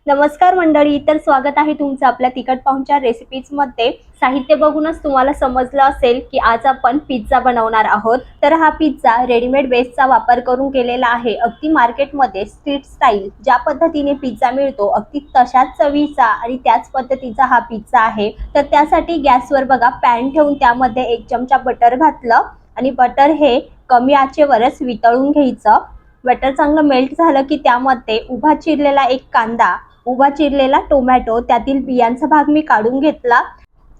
नमस्कार मंडळी, तर स्वागत आहे तुमचं आपल्या तिखट पाहुणचार रेसिपीज मध्ये। साहित्य बघूनच तुम्हाला समजलं असेल की आज आपण पिझ्झा बनवणार आहोत। तर हा पिझ्झा रेडीमेड बेसचा वापर करून केलेला आहे। अगदी मार्केटमध्ये स्ट्रीट स्टाईल ज्या पद्धतीने पिझ्झा मिळतो अगदी तशाच चवीचा आणि त्याच पद्धतीचा हा पिझ्झा आहे। तर त्यासाठी गॅसवर बघा पॅन ठेवून त्यामध्ये 1 चमचा बटर घातलं आणि बटर हे कमी आचेवरच वितळून घ्यायचं। बटर चांगलं मेल्ट झालं की त्यामध्ये उभा चिरलेला एक कांदा, उभा चिरलेला टोमॅटो, त्यातील बियांचा भाग मी काढून घेतला।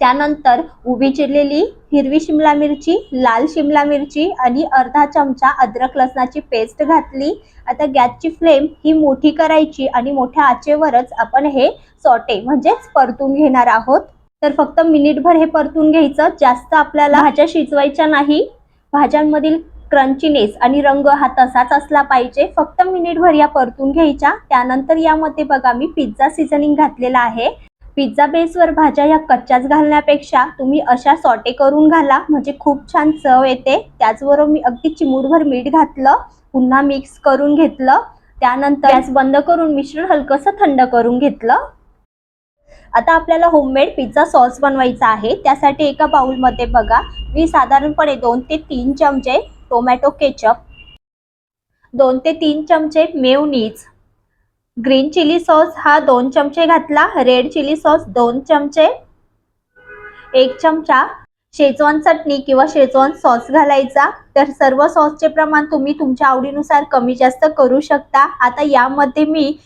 त्यानंतर उभी चिरलेली हिरवी शिमला मिरची, लाल शिमला मिरची आणि अर्धा चमचा अद्रक लसणाची पेस्ट घातली। आता गॅसची फ्लेम ही मोठी करायची आणि मोठ्या आचेवरच आपण हे सॉटे म्हणजेच परतून घेणार आहोत। तर फक्त मिनिटभर हे परतून घ्यायचं, जास्त आपल्याला भाज्या शिजवायच्या नाही। भाज्यांमधील क्रंचीनेस आणि रंग हा तसाच असला पाहिजे। फक्त मिनिटभर या परतून घ्यायच्या। त्यानंतर यामध्ये बघा मी पिझ्झा सीझनिंग घातलेला आहे। पिझ्झा बेसवर भाज्या या कच्च्याच घालण्यापेक्षा तुम्ही अशा सॉटे करून घाला, म्हणजे खूप छान चव येते। त्याचबरोबर मी अगदी चिमूटभर मीठ घातलं, पुन्हा मिक्स करून घेतलं। त्यानंतर गॅस बंद करून मिश्रण हलकसं थंड करून घेतलं। आता आपल्याला होममेड पिझ्झा सॉस बनवायचा आहे। त्यासाठी एका बाउल मध्ये बघा मी साधारणपणे 2 ते 3 चमचे टोमॅटो केचप, 2 ते 3 चमचे मेयोनीज, ग्रीन चिली सॉस हा 2 चमचे घातला, रेड चिली सॉस 2 चमचे, 1 चमचा शेजवान चटणी किंवा शेजवान सॉस घालायचा। तर सर्व सॉसचे प्रमाण तुम्ही तुमच्या आवडीनुसार कमी जास्त करू शकता। आता यामध्ये मी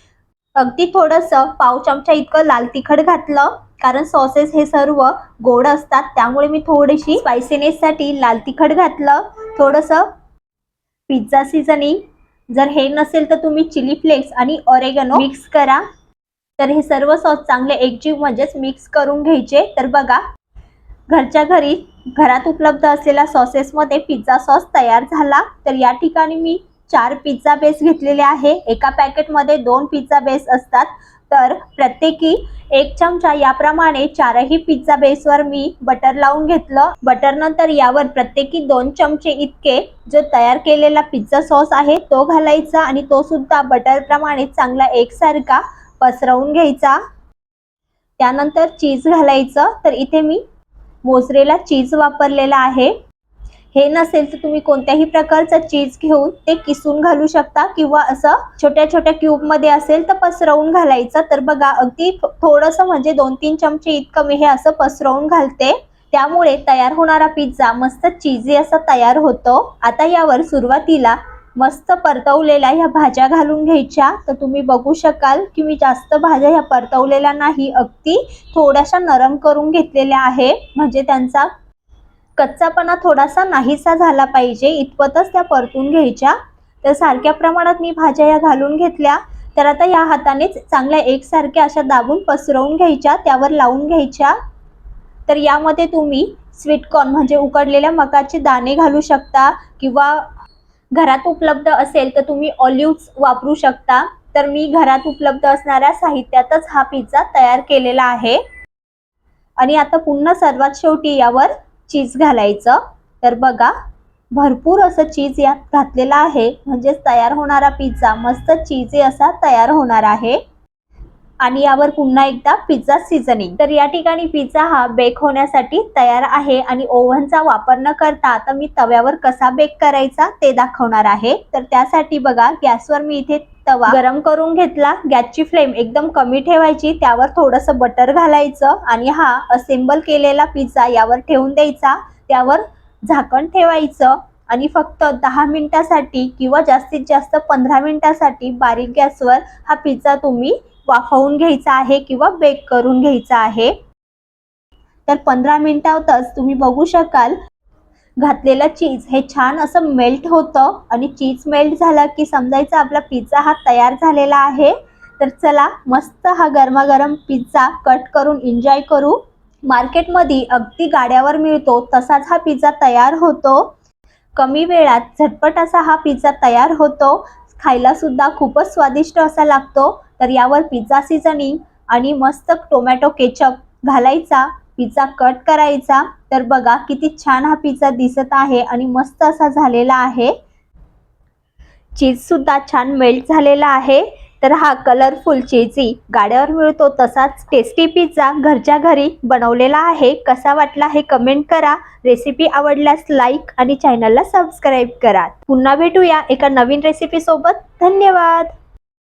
अगदी थोडंसं पाव चमचा इतकं लाल तिखट घातलं, कारण सॉसेस हे सर्व गोड असतात, त्यामुळे मी थोडीशी स्पायसीनेस साठी लाल तिखट घातलं। थोडंसं पिझ्झा सीझनिंग, जर हे नसेल तर तुम्ही चिली फ्लेक्स आणि ऑरेगॅनो मिक्स करा। तर हे सर्व सॉस चांगले एकजीव म्हणजेच मिक्स करून घ्यायचे। तर बघा घरच्या घरी घरात उपलब्ध असलेल्या सॉसेस मध्ये पिझ्झा सॉस तयार झाला। तर या ठिकाणी मी 4 पिझ्झा बेस घेतलेले आहे। एका पॅकेट मध्ये 2 पिझ्झा बेस असतात, तर प्रत्येकी 1 चमचा याप्रमाणे 4ही पिझ्झा बेसवर मी बटर लावून घेतलं। बटर नंतर यावर प्रत्येकी 2 चमचे इतके जो तयार केलेला पिझ्झा सॉस आहे तो घालायचा आणि तो सुद्धा बटर प्रमाणे चांगला एकसारखा पसरवून घ्यायचा। त्यानंतर चीज घालायचं। तर इथे मी मोझरेला चीज वापरलेला आहे। हे नसेल तर तुम्ही कोणत्याही प्रकारचं चीज घेऊन ते किसून घालू शकता किंवा असं छोट्या छोट्या क्यूब मध्ये असेल तर पसरवून घालायचं। तर बघा अगदी थोडंसं म्हणजे 2-3 चमचे इतकं मी हे असं पसरवून घालते, त्यामुळे तयार होणारा पिझ्झा मस्त चीजी असा तयार होतो। आता यावर सुरुवातीला मस्त परतवलेल्या ह्या भाज्या घालून घ्यायच्या। तर तुम्ही बघू शकाल की मी जास्त भाज्या ह्या परतवलेल्या नाही, अगदी थोड्याशा नरम करून घेतलेल्या आहे, म्हणजे त्यांचा कच्चापणा थोडासा नाहीसा झाला पाहिजे इतपतच त्या परतून घ्यायच्या। तर सारख्या प्रमाणात मी भाज्या या घालून घेतल्या। तर आता या हातानेच चांगल्या एकसारख्या अशा दाबून पसरवून घ्यायच्या, त्यावर लावून घ्यायच्या। तर यामध्ये तुम्ही स्वीट कॉर्न म्हणजे उकडलेल्या मकाचे दाणे घालू शकता किंवा घरात उपलब्ध असेल तर तुम्ही ऑलिव्ह्ज वापरू शकता। तर मी घरात उपलब्ध असणाऱ्या साहित्यातच हा पिझ्झा तयार केलेला आहे। आणि आता पुन्हा सर्वात शेवटी यावर चीज घालायचं। तर बघा भरपूर असं चीज यात घातलेलं आहे, म्हणजे तयार होणारा पिझ्झा मस्त चीजी असा तयार होणार आहे। आणि यावर पुन्हा एकदा पिझ्झा सीझनिंग। तर या ठिकाणी पिझ्झा हा बेक होण्यासाठी तयार आहे आणि ओव्हनचा वापर न करता आता मी तव्यावर कसा बेक करायचा ते दाखवणार आहे। तर त्यासाठी बघा गॅसवर मी इथे तवा गरम करून घेतला। गॅसची फ्लेम एकदम कमी ठेवायची, त्यावर थोडंसं बटर घालायचं आणि हा असेंबल केलेला पिझ्झा यावर ठेवून द्यायचा। त्यावर झाकण ठेवायचं आणि फक्त 10 मिनिटासाठी किंवा जास्तीत जास्त 15 मिनिटासाठी बारीक गॅसवर हा पिझ्झा तुम्ही वाफवून घ्यायचा आहे किंवा बेक करून घ्यायचा आहे। तर 15 मिनिटातच तुम्ही बघू शकाल घातलेलं चीज हे छान असं मेल्ट होतं आणि चीज मेल्ट झाला की समजायचं आपला पिझ्झा हा तयार झालेला आहे। तर चला मस्त हा गरमागरम पिझ्झा कट करून एन्जॉय करू। मार्केटमध्ये अगदी गाड्यावर मिळतो तसाच हा पिझ्झा तयार होतो। कमी वेळात झटपट असा हा पिझ्झा तयार होतो, खायला सुद्धा खूपच स्वादिष्ट असा लागतो। तर यावर पिझ्झा सीझनिंग आणि मस्त टोमॅटो केचप घालायचा, पिझ्झा कट करायचा। तर बघा किती छान हा पिझ्झा दिसत आहे आणि मस्त असा झालेला आहे। चीज सुद्धा छान मेल्ट झालेला आहे। तर हा कलरफुल चीजी गाड्यावर मिळतो तसाच टेस्टी पिझ्झा घरच्या घरी बनवलेला आहे. कसा वाटला हे कमेंट करा. रेसिपी आवडल्यास लाईक आणि चॅनलला सबस्क्राईब करा. पुन्हा भेटूया एका नवीन रेसिपी सोबत. धन्यवाद.